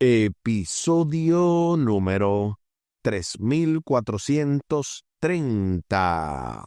Episodio número 3430.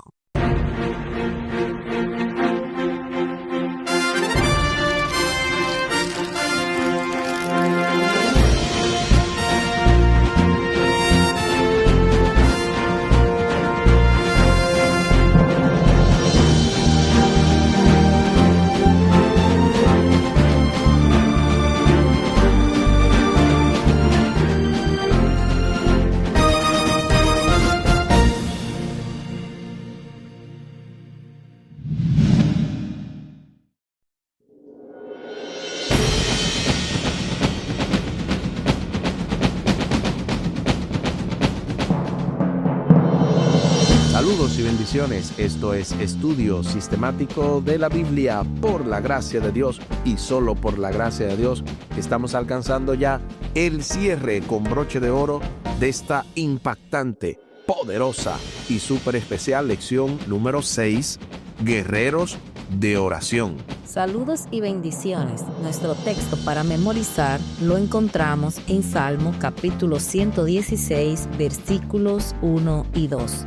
Saludos y bendiciones. Esto es Estudio Sistemático de la Biblia por la gracia de Dios y solo por la gracia de Dios. Estamos alcanzando ya el cierre con broche de oro de esta impactante, poderosa y súper especial lección número 6, Guerreros de Oración. Saludos y bendiciones. Nuestro texto para memorizar lo encontramos en Salmo capítulo 116, versículos 1 y 2.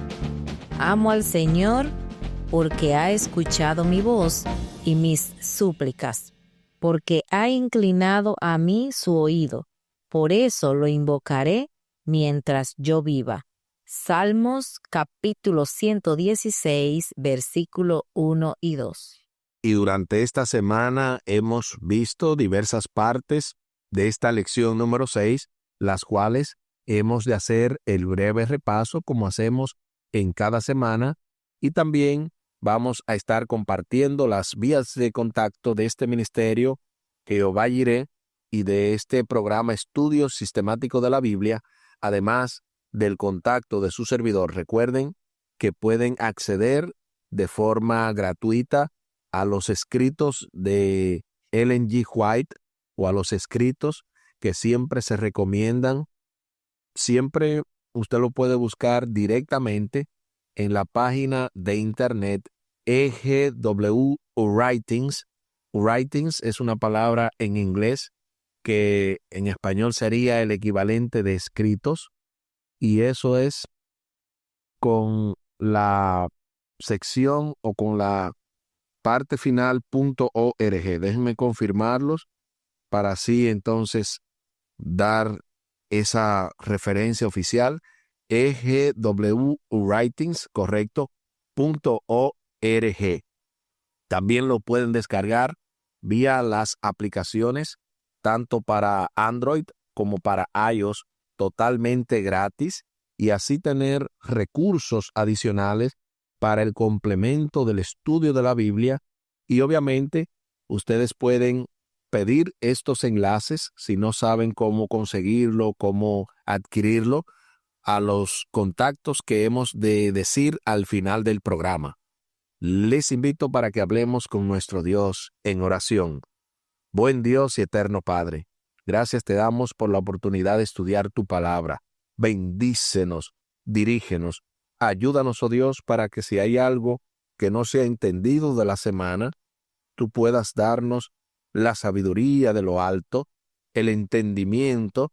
Amo al Señor porque ha escuchado mi voz y mis súplicas, porque ha inclinado a mí su oído. Por eso lo invocaré mientras yo viva. Salmos capítulo 116, versículo 1 y 2. Y durante esta semana hemos visto diversas partes de esta lección número 6, las cuales hemos de hacer el breve repaso como hacemos en cada semana, y también vamos a estar compartiendo las vías de contacto de este ministerio Jehová Jireh y de este programa Estudio Sistemático de la Biblia, además del contacto de su servidor. Recuerden que pueden acceder de forma gratuita a los escritos de Ellen G. White o a los escritos que siempre se recomiendan. Siempre usted lo puede buscar directamente en la página de internet EGW Writings. Writings es una palabra en inglés que en español sería el equivalente de escritos, y eso es con la sección o con la parte final .org. Déjenme confirmarlos para así entonces dar esa referencia oficial. EGW Writings, correcto, .org. También lo pueden descargar vía las aplicaciones, tanto para Android como para iOS, totalmente gratis, y así tener recursos adicionales para el complemento del estudio de la Biblia. Y obviamente ustedes pueden pedir estos enlaces si no saben cómo conseguirlo, cómo adquirirlo, a los contactos que hemos de decir al final del programa. Les invito para que hablemos con nuestro Dios en oración. Buen Dios y eterno Padre, gracias te damos por la oportunidad de estudiar tu palabra. Bendícenos, dirígenos, ayúdanos, oh Dios, para que si hay algo que no sea entendido de la semana, tú puedas darnos la sabiduría de lo alto, el entendimiento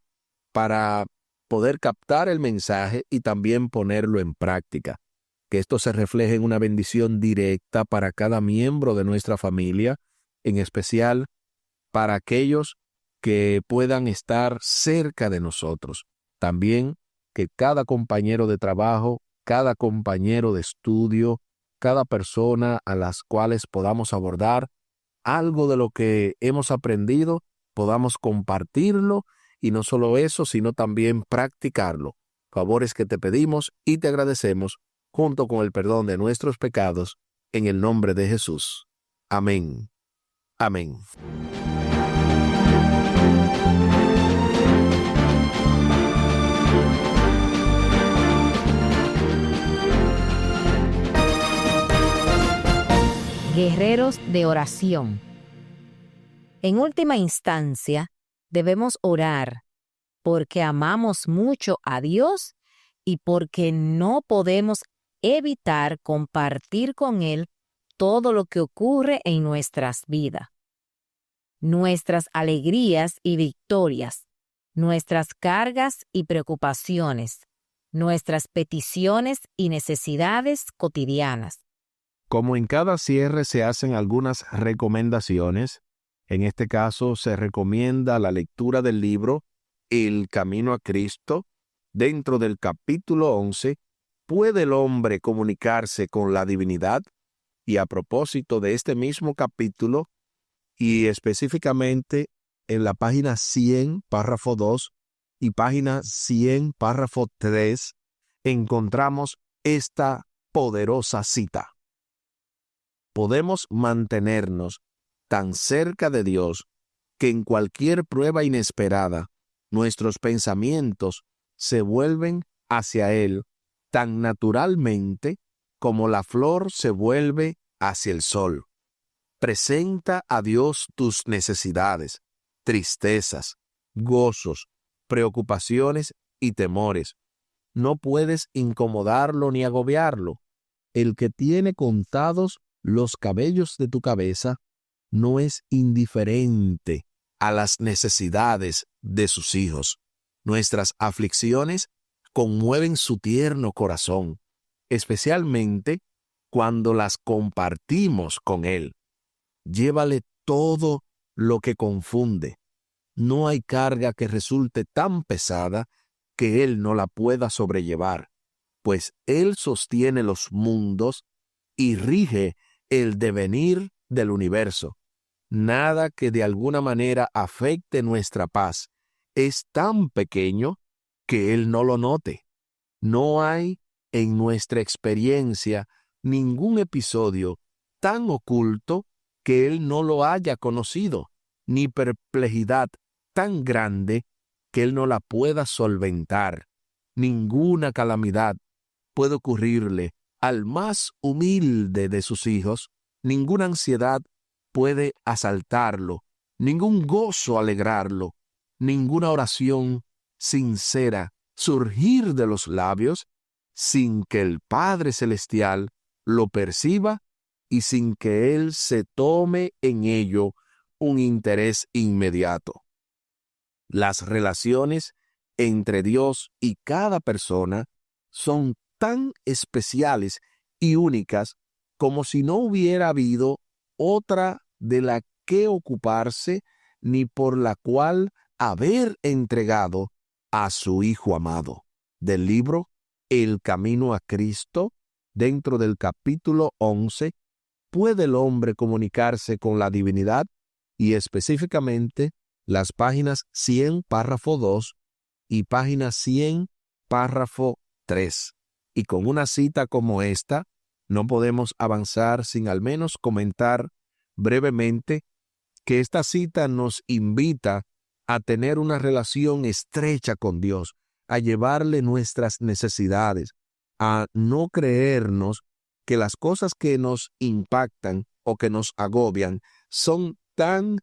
para poder captar el mensaje y también ponerlo en práctica. Que esto se refleje en una bendición directa para cada miembro de nuestra familia, en especial para aquellos que puedan estar cerca de nosotros. También que cada compañero de trabajo, cada compañero de estudio, cada persona a las cuales podamos abordar algo de lo que hemos aprendido, podamos compartirlo, y no solo eso, sino también practicarlo. Favores que te pedimos y te agradecemos, junto con el perdón de nuestros pecados, en el nombre de Jesús. Amén. Amén. Guerreros de oración. En última instancia, debemos orar porque amamos mucho a Dios y porque no podemos evitar compartir con Él todo lo que ocurre en nuestras vidas. Nuestras alegrías y victorias, nuestras cargas y preocupaciones, nuestras peticiones y necesidades cotidianas. Como en cada cierre se hacen algunas recomendaciones, en este caso se recomienda la lectura del libro El Camino a Cristo. Dentro del capítulo 11, ¿puede el hombre comunicarse con la divinidad? Y a propósito de este mismo capítulo, y específicamente en la página 100, párrafo 2, y página 100, párrafo 3, encontramos esta poderosa cita. Podemos mantenernos tan cerca de Dios que en cualquier prueba inesperada, nuestros pensamientos se vuelven hacia Él tan naturalmente como la flor se vuelve hacia el sol. Presenta a Dios tus necesidades, tristezas, gozos, preocupaciones y temores. No puedes incomodarlo ni agobiarlo. El que tiene contados los cabellos de tu cabeza no es indiferente a las necesidades de sus hijos. Nuestras aflicciones conmueven su tierno corazón, especialmente cuando las compartimos con Él. Llévale todo lo que confunde. No hay carga que resulte tan pesada que Él no la pueda sobrellevar, pues Él sostiene los mundos y rige el devenir del universo. Nada que de alguna manera afecte nuestra paz es tan pequeño que Él no lo note. No hay en nuestra experiencia ningún episodio tan oculto que Él no lo haya conocido, ni perplejidad tan grande que Él no la pueda solventar. Ninguna calamidad puede ocurrirle al más humilde de sus hijos, ninguna ansiedad puede asaltarlo, ningún gozo alegrarlo, ninguna oración sincera surgir de los labios sin que el Padre Celestial lo perciba y sin que Él se tome en ello un interés inmediato. Las relaciones entre Dios y cada persona son tan especiales y únicas como si no hubiera habido otra de la que ocuparse ni por la cual haber entregado a su Hijo amado. Del libro El Camino a Cristo, dentro del capítulo 11, ¿puede el hombre comunicarse con la divinidad? Y específicamente las páginas 100, párrafo 2 y página 100, párrafo 3. Y con una cita como esta, no podemos avanzar sin al menos comentar brevemente que esta cita nos invita a tener una relación estrecha con Dios, a llevarle nuestras necesidades, a no creernos que las cosas que nos impactan o que nos agobian son tan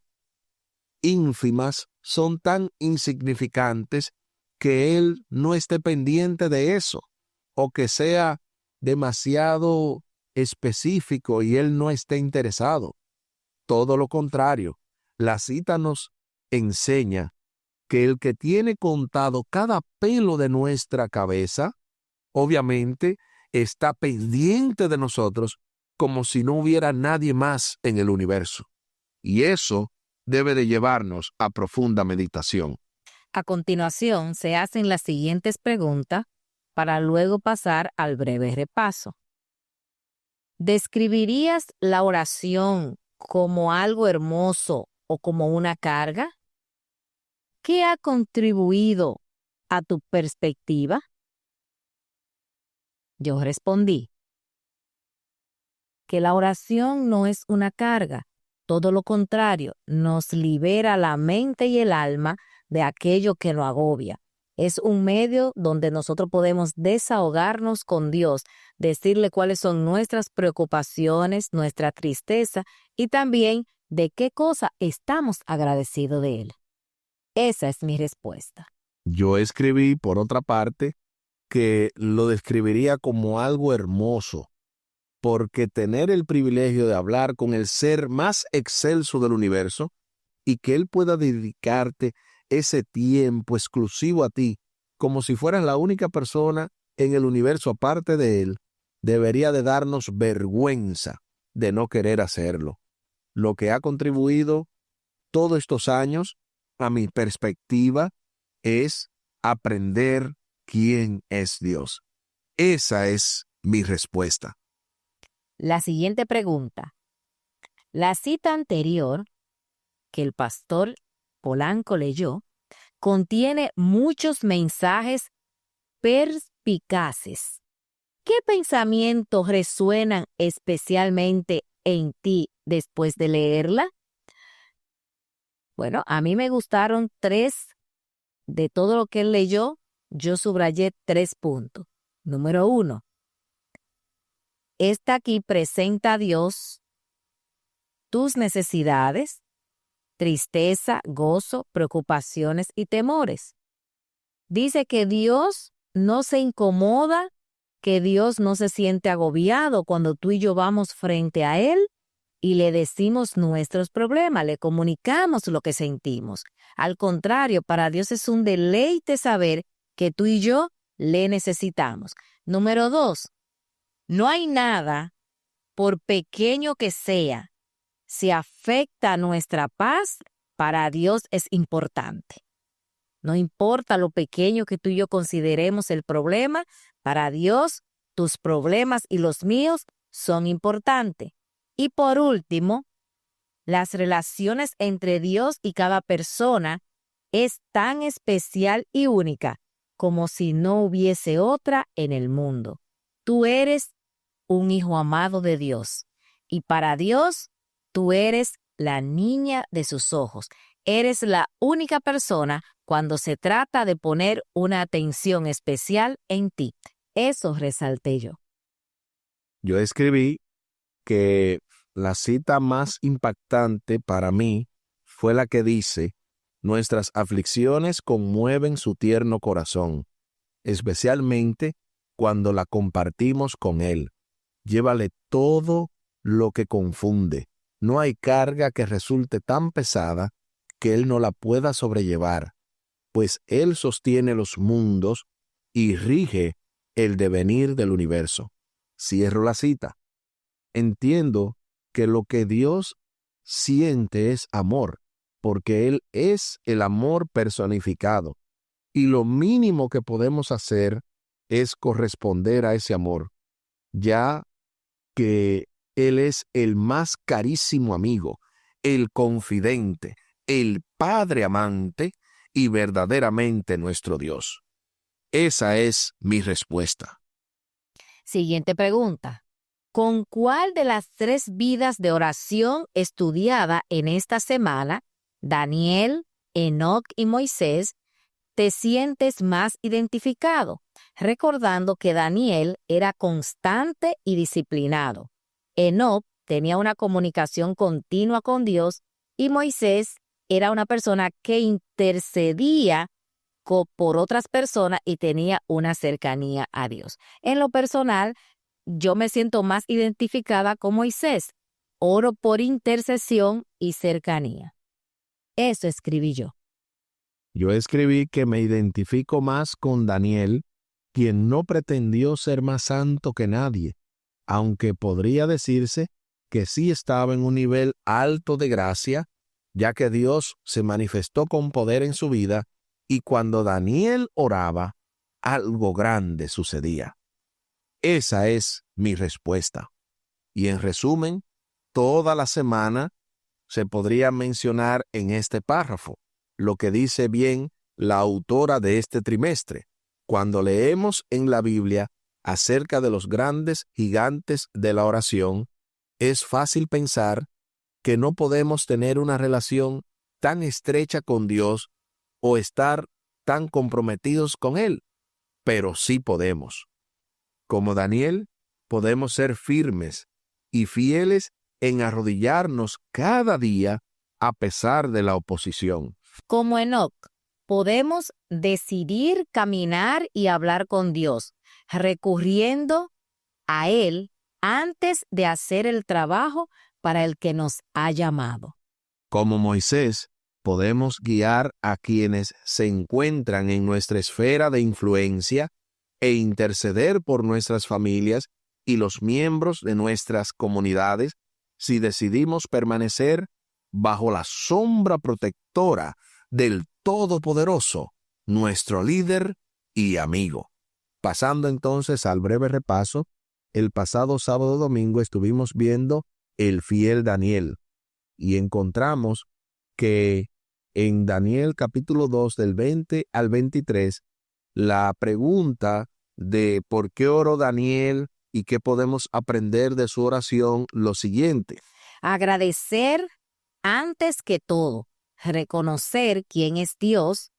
ínfimas, son tan insignificantes que Él no esté pendiente de eso, o que sea demasiado específico y Él no esté interesado. Todo lo contrario, la cita nos enseña que el que tiene contado cada pelo de nuestra cabeza, obviamente está pendiente de nosotros como si no hubiera nadie más en el universo. Y eso debe de llevarnos a profunda meditación. A continuación, se hacen las siguientes preguntas para luego pasar al breve repaso. ¿Describirías la oración como algo hermoso o como una carga? ¿Qué ha contribuido a tu perspectiva? Yo respondí que la oración no es una carga, todo lo contrario, nos libera la mente y el alma de aquello que nos agobia. Es un medio donde nosotros podemos desahogarnos con Dios, decirle cuáles son nuestras preocupaciones, nuestra tristeza y también de qué cosa estamos agradecidos de Él. Esa es mi respuesta. Yo escribí, por otra parte, que lo describiría como algo hermoso, porque tener el privilegio de hablar con el ser más excelso del universo y que Él pueda dedicarte ese tiempo exclusivo a ti, como si fueras la única persona en el universo aparte de Él, debería de darnos vergüenza de no querer hacerlo. Lo que ha contribuido todos estos años a mi perspectiva es aprender quién es Dios. Esa es mi respuesta. La siguiente pregunta. La cita anterior que el pastor Polanco leyó contiene muchos mensajes perspicaces. ¿Qué pensamientos resuenan especialmente en ti después de leerla? Bueno, a mí me gustaron 3 de todo lo que él leyó. Yo subrayé 3 puntos. Número 1. Esta aquí presenta a Dios tus necesidades, tristeza, gozo, preocupaciones y temores. Dice que Dios no se incomoda, que Dios no se siente agobiado cuando tú y yo vamos frente a Él y le decimos nuestros problemas, le comunicamos lo que sentimos. Al contrario, para Dios es un deleite saber que tú y yo le necesitamos. Número 2, no hay nada, por pequeño que sea, si afecta a nuestra paz, para Dios es importante. No importa lo pequeño que tú y yo consideremos el problema, para Dios tus problemas y los míos son importantes. Y por último, las relaciones entre Dios y cada persona es tan especial y única como si no hubiese otra en el mundo. Tú eres un hijo amado de Dios y para Dios tú eres la niña de sus ojos. Eres la única persona cuando se trata de poner una atención especial en ti. Eso resalté yo. Yo escribí que la cita más impactante para mí fue la que dice: nuestras aflicciones conmueven su tierno corazón, especialmente cuando la compartimos con Él. Llévale todo lo que confunde. No hay carga que resulte tan pesada que Él no la pueda sobrellevar, pues Él sostiene los mundos y rige el devenir del universo. Cierro la cita. Entiendo que lo que Dios siente es amor, porque Él es el amor personificado, y lo mínimo que podemos hacer es corresponder a ese amor, ya que Él es el más carísimo amigo, el confidente, el Padre amante y verdaderamente nuestro Dios. Esa es mi respuesta. Siguiente pregunta. ¿Con cuál de las 3 vidas de oración estudiada en esta semana, Daniel, Enoc y Moisés, te sientes más identificado? Recordando que Daniel era constante y disciplinado. Enoc tenía una comunicación continua con Dios y Moisés era una persona que intercedía por otras personas y tenía una cercanía a Dios. En lo personal, yo me siento más identificada con Moisés. Oro por intercesión y cercanía. Eso escribí yo. Yo escribí que me identifico más con Daniel, quien no pretendió ser más santo que nadie, aunque podría decirse que sí estaba en un nivel alto de gracia, ya que Dios se manifestó con poder en su vida, y cuando Daniel oraba, algo grande sucedía. Esa es mi respuesta. Y en resumen, toda la semana se podría mencionar en este párrafo lo que dice bien la autora de este trimestre. Cuando leemos en la Biblia acerca de los grandes gigantes de la oración, es fácil pensar que no podemos tener una relación tan estrecha con Dios o estar tan comprometidos con Él, pero sí podemos. Como Daniel, podemos ser firmes y fieles en arrodillarnos cada día a pesar de la oposición. Como Enoc, podemos decidir caminar y hablar con Dios, recurriendo a Él antes de hacer el trabajo para el que nos ha llamado. Como Moisés, Podemos guiar a quienes se encuentran en nuestra esfera de influencia e interceder por nuestras familias y los miembros de nuestras comunidades si decidimos permanecer bajo la sombra protectora del Todopoderoso, nuestro líder y amigo. Pasando entonces al breve repaso, el pasado sábado domingo estuvimos viendo el fiel Daniel y encontramos que en Daniel capítulo 2 del 20 al 23, la pregunta de por qué oró Daniel y qué podemos aprender de su oración, lo siguiente. Agradecer antes que todo, reconocer quién es Dios,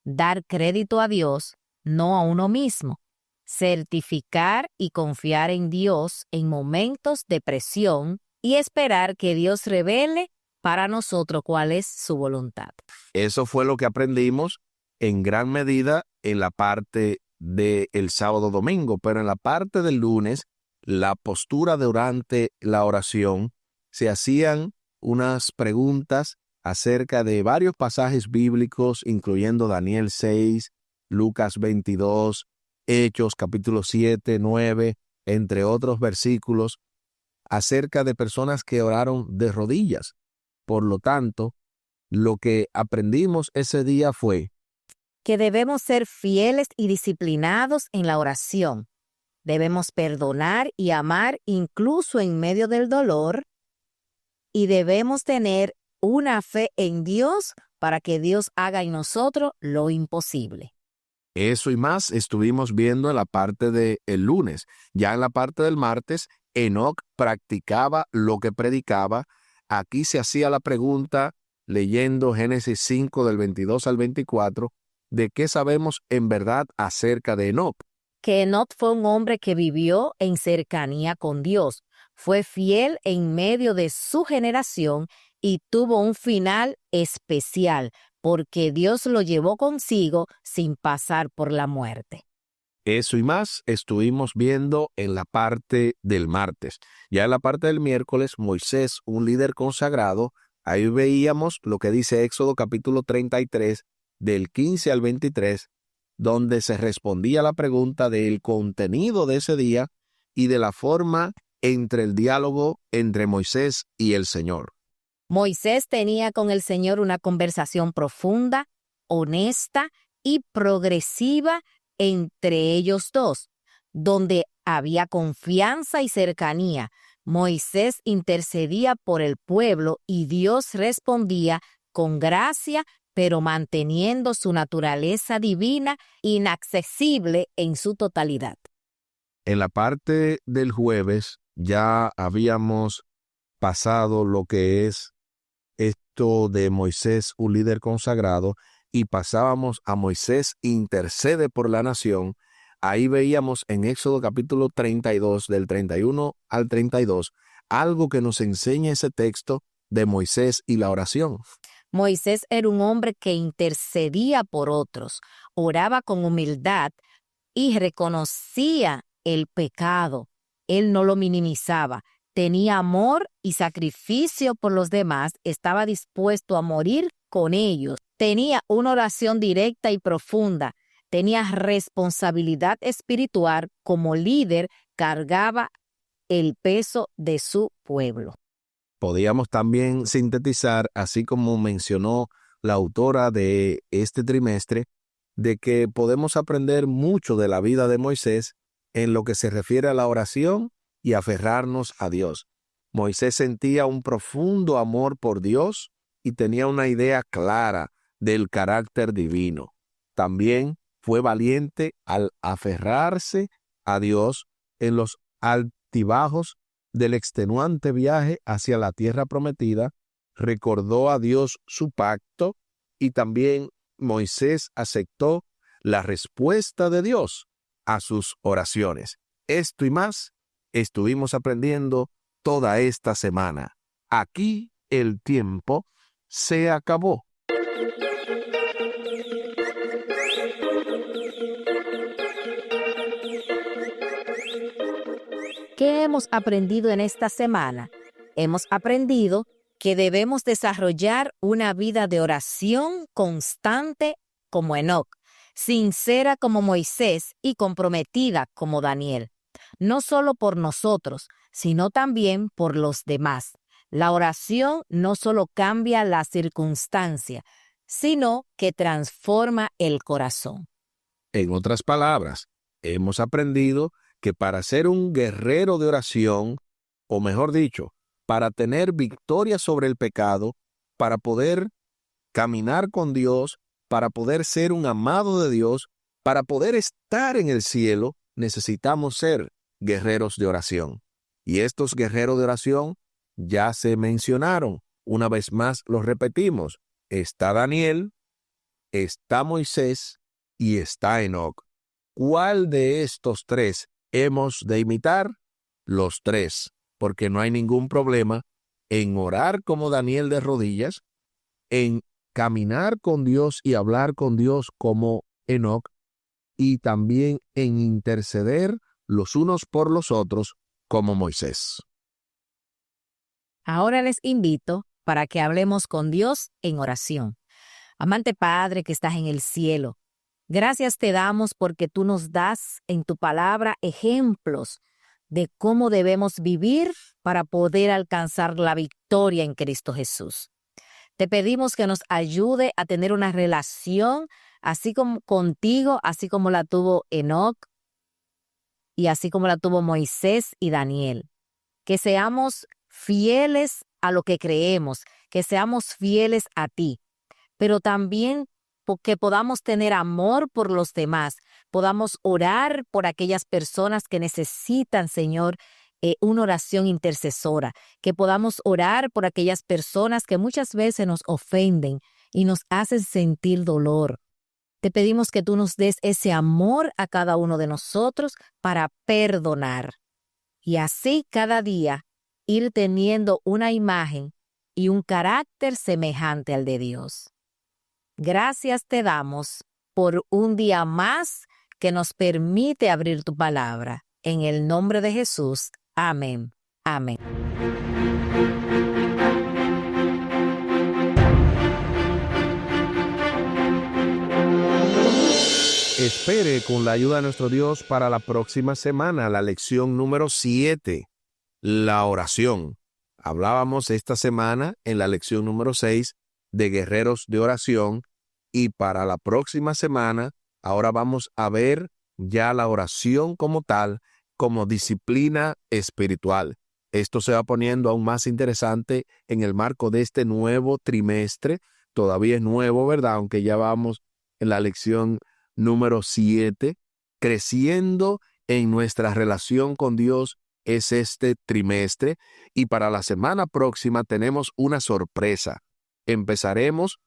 dar crédito a Dios, no a uno mismo, certificar y confiar en Dios en momentos de presión y esperar que Dios revele para nosotros cuál es su voluntad. Eso fue lo que aprendimos en gran medida en la parte del sábado domingo, pero en la parte del lunes, la postura durante la oración, se hacían unas preguntas acerca de varios pasajes bíblicos, incluyendo Daniel 6, Lucas 22, Hechos capítulo 7, 9, entre otros versículos, acerca de personas que oraron de rodillas. Por lo tanto, lo que aprendimos ese día fue que debemos ser fieles y disciplinados en la oración. Debemos perdonar y amar incluso en medio del dolor. Y debemos tener una fe en Dios para que Dios haga en nosotros lo imposible. eso y más estuvimos viendo en la parte del lunes. Ya en la parte del martes, Enoc practicaba lo que predicaba. Aquí se hacía la pregunta, leyendo Génesis 5 del 22 al 24, de qué sabemos en verdad acerca de Enoc. Que Enoc fue un hombre que vivió en cercanía con Dios, fue fiel en medio de su generación y tuvo un final especial, porque Dios lo llevó consigo sin pasar por la muerte. Eso y más estuvimos viendo en la parte del martes. Ya en la parte del miércoles, Moisés, un líder consagrado, ahí veíamos lo que dice Éxodo capítulo 33, del 15 al 23, donde se respondía la pregunta del contenido de ese día y de la forma entre el diálogo entre Moisés y el Señor. Moisés tenía con el Señor una conversación profunda, honesta y progresiva entre ellos dos, donde había confianza y cercanía. Moisés intercedía por el pueblo y Dios respondía con gracia, pero manteniendo su naturaleza divina inaccesible en su totalidad. En la parte del jueves ya habíamos pasado lo que es esto de Moisés, un líder consagrado, y pasábamos a Moisés intercede por la nación. Ahí veíamos en Éxodo capítulo 32, del 31 al 32, algo que nos enseña ese texto de Moisés y la oración. Moisés era un hombre que intercedía por otros, oraba con humildad y reconocía el pecado. Él no lo minimizaba. Tenía amor y sacrificio por los demás, estaba dispuesto a morir con ellos. Tenía una oración directa y profunda. Tenía responsabilidad espiritual como líder, cargaba el peso de su pueblo. Podíamos también sintetizar, así como mencionó la autora de este trimestre, de que podemos aprender mucho de la vida de Moisés en lo que se refiere a la oración y aferrarnos a Dios. Moisés sentía un profundo amor por Dios y tenía una idea clara del carácter divino. También fue valiente al aferrarse a Dios en los altibajos del extenuante viaje hacia la tierra prometida. Recordó a Dios su pacto y también Moisés aceptó la respuesta de Dios a sus oraciones. Esto y más estuvimos aprendiendo toda esta semana. Aquí el tiempo se acabó. ¿Qué hemos aprendido en esta semana? Hemos aprendido que debemos desarrollar una vida de oración constante como Enoc, sincera como Moisés y comprometida como Daniel, no solo por nosotros, sino también por los demás. La oración no solo cambia la circunstancia, sino que transforma el corazón. En otras palabras, hemos aprendido que para ser un guerrero de oración, o mejor dicho, para tener victoria sobre el pecado, para poder caminar con Dios, para poder ser un amado de Dios, para poder estar en el cielo, necesitamos ser guerreros de oración. Y estos guerreros de oración ya se mencionaron. Una vez más los repetimos. Está Daniel, está Moisés y está Enoc. ¿Cuál de estos tres hemos de imitar? Los tres, porque no hay ningún problema en orar como Daniel de rodillas, en caminar con Dios y hablar con Dios como Enoc, y también en interceder los unos por los otros como Moisés. Ahora les invito para que hablemos con Dios en oración. Amante Padre que estás en el cielo, gracias te damos porque tú nos das en tu palabra ejemplos de cómo debemos vivir para poder alcanzar la victoria en Cristo Jesús. Te pedimos que nos ayude a tener una relación así como contigo, así como la tuvo Enoc y así como la tuvo Moisés y Daniel. Que seamos fieles a lo que creemos, que seamos fieles a ti, pero también que podamos tener amor por los demás, podamos orar por aquellas personas que necesitan, Señor, una oración intercesora, que podamos orar por aquellas personas que muchas veces nos ofenden y nos hacen sentir dolor. Te pedimos que tú nos des ese amor a cada uno de nosotros para perdonar y así cada día ir teniendo una imagen y un carácter semejante al de Dios. Gracias te damos por un día más que nos permite abrir tu palabra. En el nombre de Jesús. Amén. Amén. Espere con la ayuda de nuestro Dios para la próxima semana, la lección número 7, la oración. Hablábamos esta semana en la lección número 6 de guerreros de oración y para la próxima semana ahora vamos a ver ya la oración como tal, como disciplina espiritual. Esto se va poniendo aún más interesante en el marco de este nuevo trimestre. Todavía es nuevo, ¿verdad? Aunque ya vamos en la lección número 7. Creciendo en nuestra relación con Dios es este trimestre. Y para la semana próxima tenemos una sorpresa. Empezaremos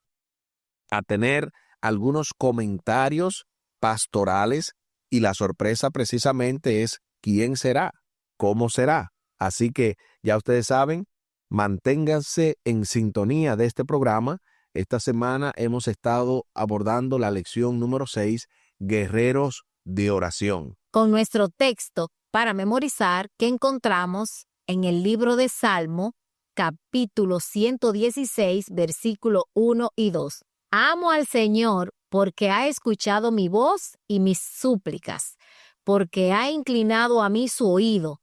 a tener algunos comentarios pastorales y la sorpresa precisamente es ¿quién será? ¿Cómo será? Así que ya ustedes saben, manténganse en sintonía de este programa. Esta semana hemos estado abordando la lección número 6, Guerreros de Oración. Con nuestro texto para memorizar que encontramos en el libro de Salmo, capítulo 116, versículo 1 y 2. Amo al Señor porque ha escuchado mi voz y mis súplicas, porque ha inclinado a mí su oído.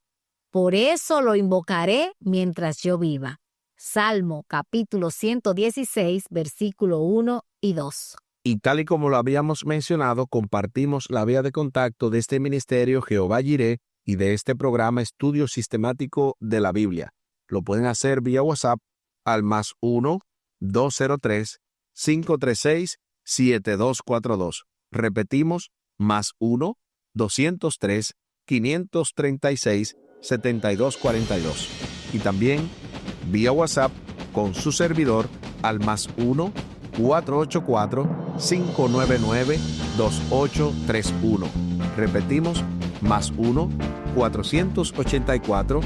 Por eso lo invocaré mientras yo viva. Salmo capítulo 116, versículo 1 y 2. Y tal y como lo habíamos mencionado, compartimos la vía de contacto de este ministerio Jehová Jireh y de este programa Estudio Sistemático de la Biblia. Lo pueden hacer vía WhatsApp al +1 203 536 7242. Repetimos, +1 203 536 7242. Y también vía WhatsApp con su servidor al +1 484 599 2831. Repetimos, +1 484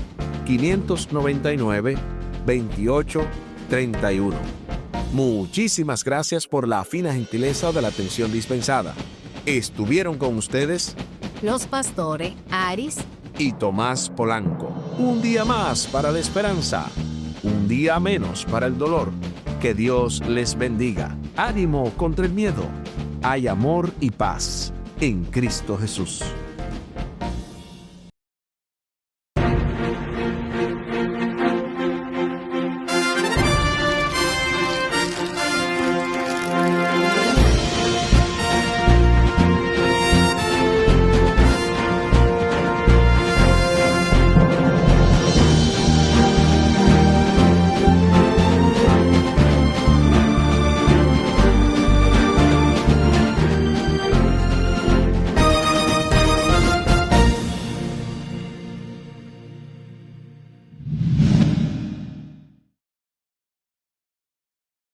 599 2831. Muchísimas gracias por la fina gentileza de la atención dispensada. Estuvieron con ustedes los pastores Aris y Tomás Polanco. Un día más para la esperanza. Un un día menos para el dolor. Que Dios les bendiga. Ánimo contra el miedo. Hay amor y paz en Cristo Jesús.